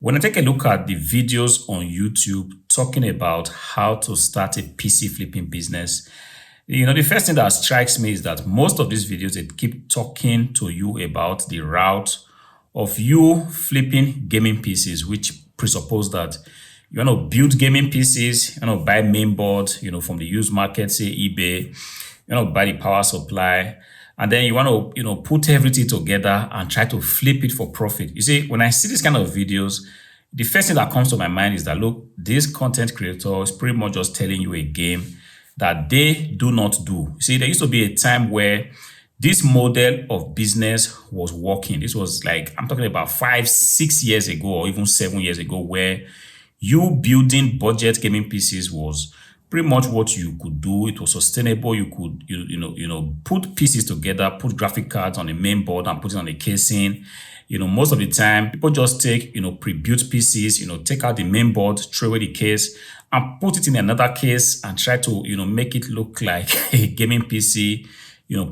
When I take a look at the videos on YouTube talking about how to start a PC flipping business, the first thing that strikes me is that most of these videos, they keep talking to you about the route of you flipping gaming PCs, which presuppose that you want to build gaming PCs, you want to buy main board, from the used market, say eBay, you want to buy the power supply, and then you want to, put everything together and try to flip it for profit. You see, when I see this kind of videos, the first thing that comes to my mind is that, look, this content creator is pretty much just telling you a game that they do not do. You see, there used to be a time where this model of business was working. This was like, I'm talking about 5-6 years ago, or even 7 years ago, where you building budget gaming PCs was pretty much what you could do. It was sustainable. You could, put pieces together, put graphic cards on the main board and put it on the casing. Most of the time, people just take, pre-built PCs, take out the main board, throw away the case, and put it in another case and try to, make it look like a gaming PC,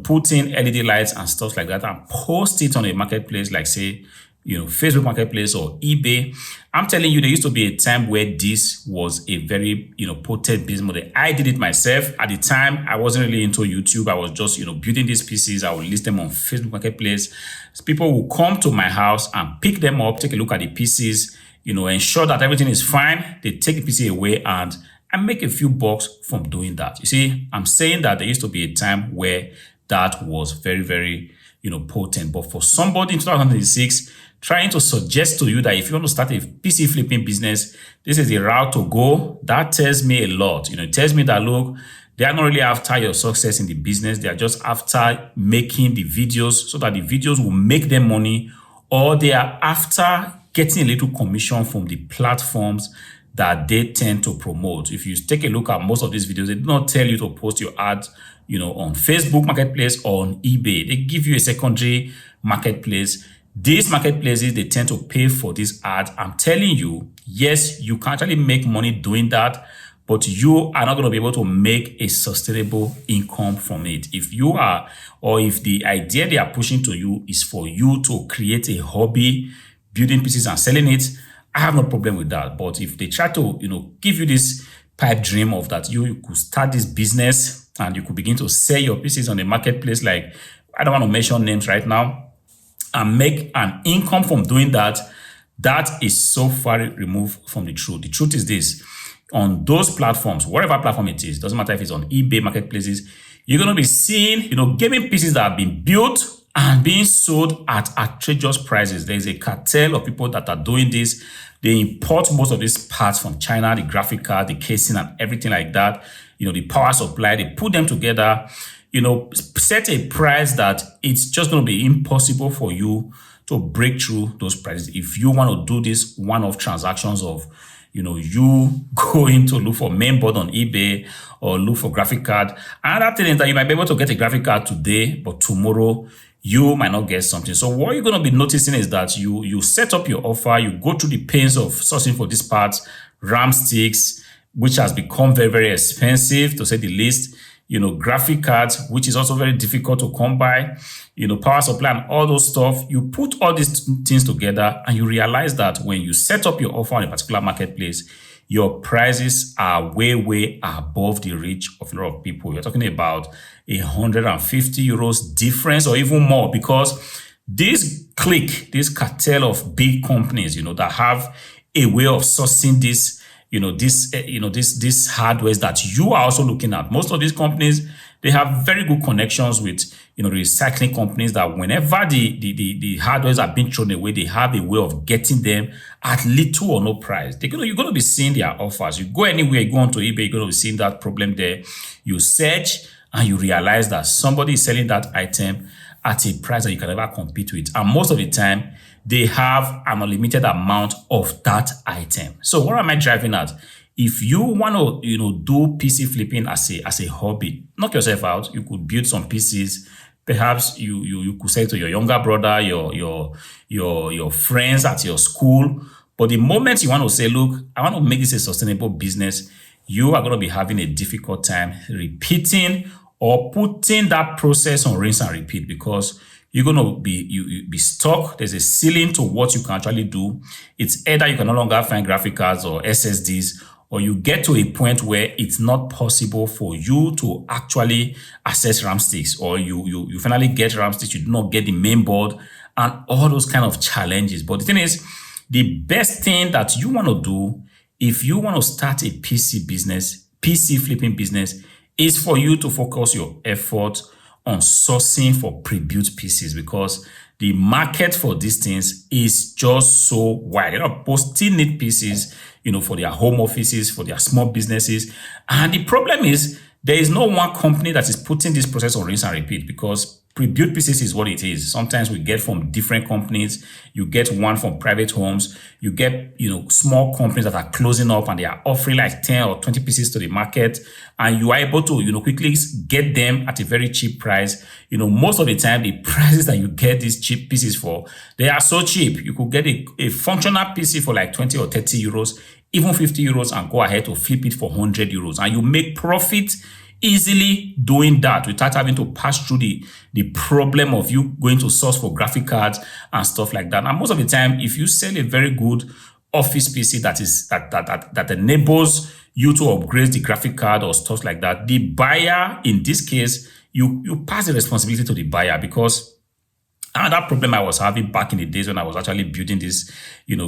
put in LED lights and stuff like that and post it on a marketplace like, say, Facebook Marketplace or eBay. I'm telling you, there used to be a time where this was a very, potent business model. I did it myself. At the time, I wasn't really into YouTube. I was just, building these PCs. I would list them on Facebook Marketplace. So people will come to my house and pick them up, take a look at the PCs, ensure that everything is fine. They take the PC away and I make a few bucks from doing that. You see, I'm saying that there used to be a time where that was very, very, potent. But for somebody in 2006, trying to suggest to you that if you want to start a PC flipping business, this is the route to go, that tells me a lot. It tells me that, look, they are not really after your success in the business. They are just after making the videos so that the videos will make them money, or they are after getting a little commission from the platforms that they tend to promote. If you take a look at most of these videos, they do not tell you to post your ad, on Facebook Marketplace or on eBay. They give you a secondary marketplace. These marketplaces, they tend to pay for this ad. I'm telling you, yes, you can actually make money doing that, but you are not going to be able to make a sustainable income from it. If you are, or if the idea they are pushing to you is for you to create a hobby, building pieces and selling it, I have no problem with that. But if they try to, give you this pipe dream of that you could start this business and you could begin to sell your pieces on the marketplace, like, I don't want to mention names right now, and make an income from doing that, that is so far removed from the truth. The truth is this: on those platforms, whatever platform it is, doesn't matter if it's on eBay marketplaces, you're going to be seeing, gaming pieces that have been built and being sold at outrageous prices. There's a cartel of people that are doing this. They import most of these parts from China, the graphic card, the casing and everything like that, the power supply. They put them together, set a price that it's just going to be impossible for you to break through those prices. If you want to do this one-off transactions of, you going to look for main board on eBay or look for graphic card. Another thing is that you might be able to get a graphic card today, but tomorrow you might not get something. So what you're going to be noticing is that you set up your offer, you go through the pains of sourcing for these parts, RAM sticks, which has become very, very expensive to say the least, graphic cards, which is also very difficult to come by, power supply and all those stuff. You put all these things together and you realize that when you set up your offer on a particular marketplace, your prices are way, way above the reach of a lot of people. You're talking about 150 euros difference or even more, because this cartel of big companies, that have a way of sourcing this, this hardware that you are also looking at. Most of these companies, they have very good connections with, recycling companies that whenever the hardwares are being thrown away, they have a way of getting them at little or no price. You're going to be seeing their offers. You go anywhere, you go onto eBay, you're going to be seeing that problem there. You search and you realize that somebody is selling that item at a price that you can never compete with. And most of the time, they have an unlimited amount of that item. So what am I driving at? If you want to, do PC flipping as a hobby, knock yourself out. You could build some PCs. Perhaps you could say to your younger brother, your friends at your school. But the moment you want to say, look, I want to make this a sustainable business, you are going to be having a difficult time repeating or putting that process on rinse and repeat, because you're going to you be stuck. There's a ceiling to what you can actually do. It's either you can no longer find graphic cards or SSDs, or you get to a point where it's not possible for you to actually access RAM sticks, or you finally get RAM sticks, you do not get the main board, and all those kind of challenges. But the thing is, the best thing that you want to do if you want to start a PC business, PC flipping business, is for you to focus your effort on sourcing for pre-built PCs, because the market for these things is just so wide. A lot of people still need PCs, for their home offices, for their small businesses. And the problem is there is no one company that is putting this process on rinse and repeat, because pre-built PCs is what it is. Sometimes we get from different companies. You get one from private homes. You get, small companies that are closing up and they are offering like 10 or 20 pieces to the market. And you are able to, quickly get them at a very cheap price. Most of the time, the prices that you get these cheap pieces for, they are so cheap. You could get a functional PC for like 20 or 30 euros, even 50 euros, and go ahead to flip it for 100 euros. And you make profit easily doing that without having to pass through the problem of you going to source for graphic cards and stuff like that. And most of the time, if you sell a very good office PC that enables you to upgrade the graphic card or stuff like that, the buyer, in this case, you pass the responsibility to the buyer. Because another problem I was having back in the days when I was actually building this,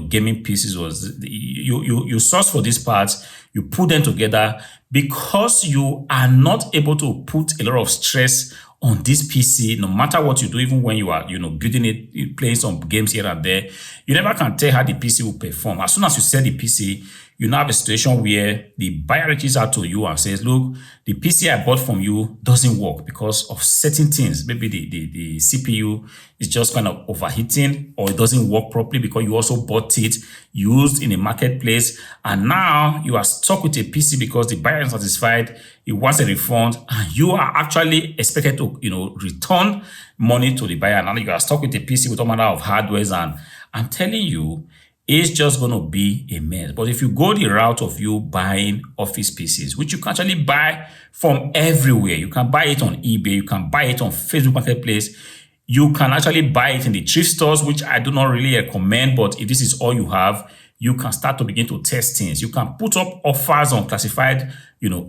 gaming pieces, was you source for these parts, you put them together, because you are not able to put a lot of stress on this PC, no matter what you do, even when you are, building it, playing some games here and there, you never can tell how the PC will perform. As soon as you sell the PC, you now have a situation where the buyer reaches out to you and says, look, the PC I bought from you doesn't work because of certain things. Maybe the CPU is just kind of overheating, or it doesn't work properly because you also bought it used in a marketplace. And now you are stuck with a PC because the buyer is satisfied, he wants a refund, and you are actually expected to, return money to the buyer. Now you are stuck with a PC with all manner of hardwares, and I'm telling you, it's just going to be a mess. But if you go the route of you buying office PCs, which you can actually buy from everywhere, you can buy it on eBay, you can buy it on Facebook Marketplace, you can actually buy it in the thrift stores, which I do not really recommend. But if this is all you have, you can start to begin to test things. You can put up offers on classified,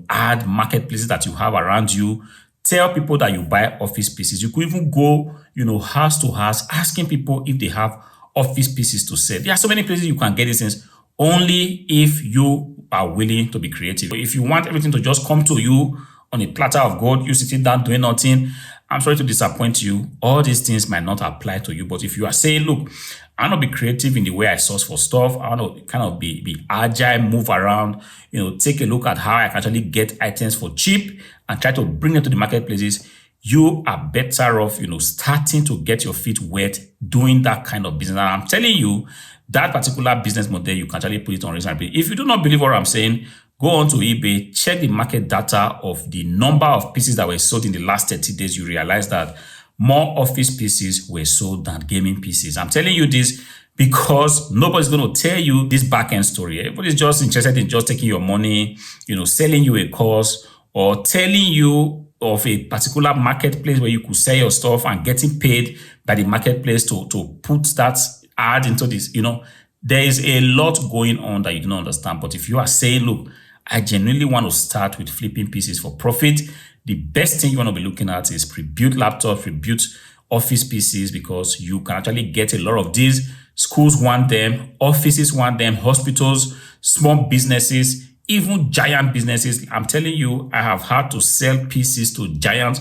ad marketplaces that you have around you. Tell people that you buy office PCs. You could even go, house to house, asking people if they have office pieces to sell. There are so many places you can get these things, only if you are willing to be creative. If you want everything to just come to you on a platter of gold, you sitting down doing nothing, I'm sorry to disappoint you. All these things might not apply to you. But if you are saying, look, I want to be creative in the way I source for stuff, I want to kind of be agile, move around, take a look at how I can actually get items for cheap and try to bring them to the marketplaces, you are better off, starting to get your feet wet doing that kind of business. And I'm telling you, that particular business model, you can actually put it on reasonable. If you do not believe what I'm saying, go on to eBay, check the market data of the number of pieces that were sold in the last 30 days. You realize that more office PCs were sold than gaming PCs. I'm telling you this because nobody's going to tell you this back-end story. Everybody's just interested in just taking your money, selling you a course, or telling you of a particular marketplace where you could sell your stuff and getting paid by the marketplace to put that ad into this. There is a lot going on that you don't understand. But if you are saying, look, I genuinely want to start with flipping pieces for profit, the best thing you want to be looking at is pre-built laptops, pre-built office PCs, because you can actually get a lot of these. Schools want them, offices want them, hospitals, small businesses, even giant businesses. I'm telling you, I have had to sell PCs to giant,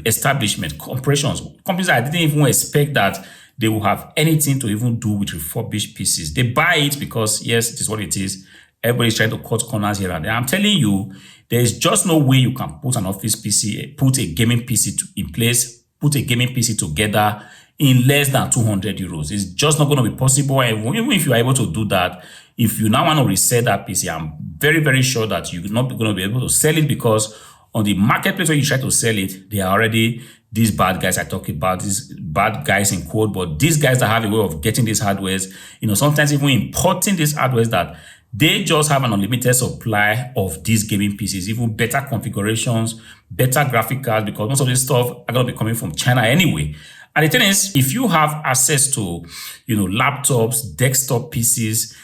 establishment, corporations, companies that I didn't even expect that they will have anything to even do with refurbished PCs. They buy it because, yes, it is what it is. Everybody's trying to cut corners here and there. I'm telling you, there is just no way you can put an office PC, put a gaming PC in place, put a gaming PC together in less than 200 euros. It's just not going to be possible. And even if you are able to do that, if you now want to resell that PC, I'm very, very sure that you're not going to be able to sell it, because on the marketplace where you try to sell it, they are already these bad guys I talk about, these bad guys in quote, but these guys that have a way of getting these hardwares, sometimes even importing these hardwares that they just have an unlimited supply of these gaming PCs, even better configurations, better graphic cards, because most of this stuff are going to be coming from China anyway. And the thing is, if you have access to, laptops, desktop PCs,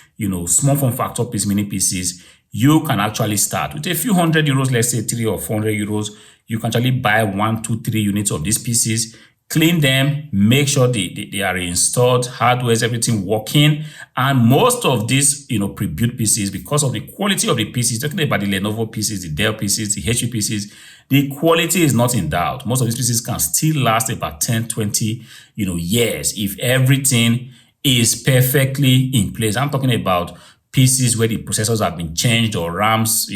small form factor PCs, mini PCs, you can actually start with a few €100, let's say 300 or 400 euros. You can actually buy 1, 2, 3 units of these PCs, clean them, make sure they are installed, hardware is everything working. And most of these, pre-built PCs, because of the quality of the PCs, talking about the Lenovo PCs, the Dell PCs, the HP PCs, the quality is not in doubt. Most of these PCs can still last about 10, 20, years if everything is perfectly in place. I'm talking about PCs where the processors have been changed or RAMs,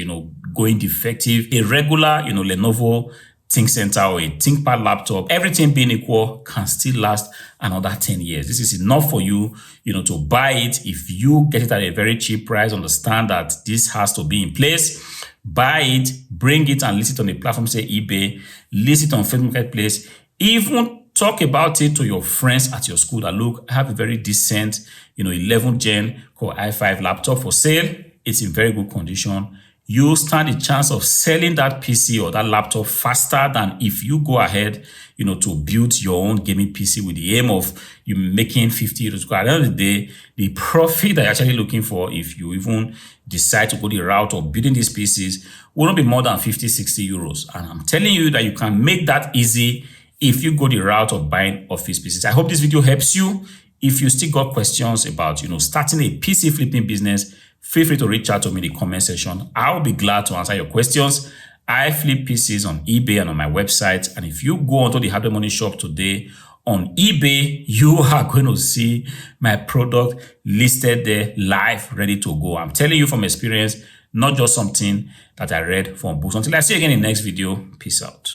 going defective. A regular, Lenovo ThinkCenter or a ThinkPad laptop, everything being equal, can still last another 10 years. This is enough for you, to buy it. If you get it at a very cheap price, understand that this has to be in place. Buy it, bring it and list it on a platform, say eBay, list it on Facebook Marketplace, even talk about it to your friends at your school that, look, I have a very decent, 11th gen Core i5 laptop for sale. It's in very good condition. You stand a chance of selling that PC or that laptop faster than if you go ahead, to build your own gaming PC with the aim of you making 50 euros. At the end of the day, the profit that you're actually looking for, if you even decide to go the route of building these PCs, will not be more than 50, 60 euros. And I'm telling you that you can make that easy if you go the route of buying office PCs. I hope this video helps you. If you still got questions about, starting a PC flipping business, feel free to reach out to me in the comment section. I'll be glad to answer your questions. I flip PCs on eBay and on my website. And if you go onto the Hardware Money shop today on eBay, you are going to see my product listed there live, ready to go. I'm telling you from experience, not just something that I read from books. Until I see you again in the next video, peace out.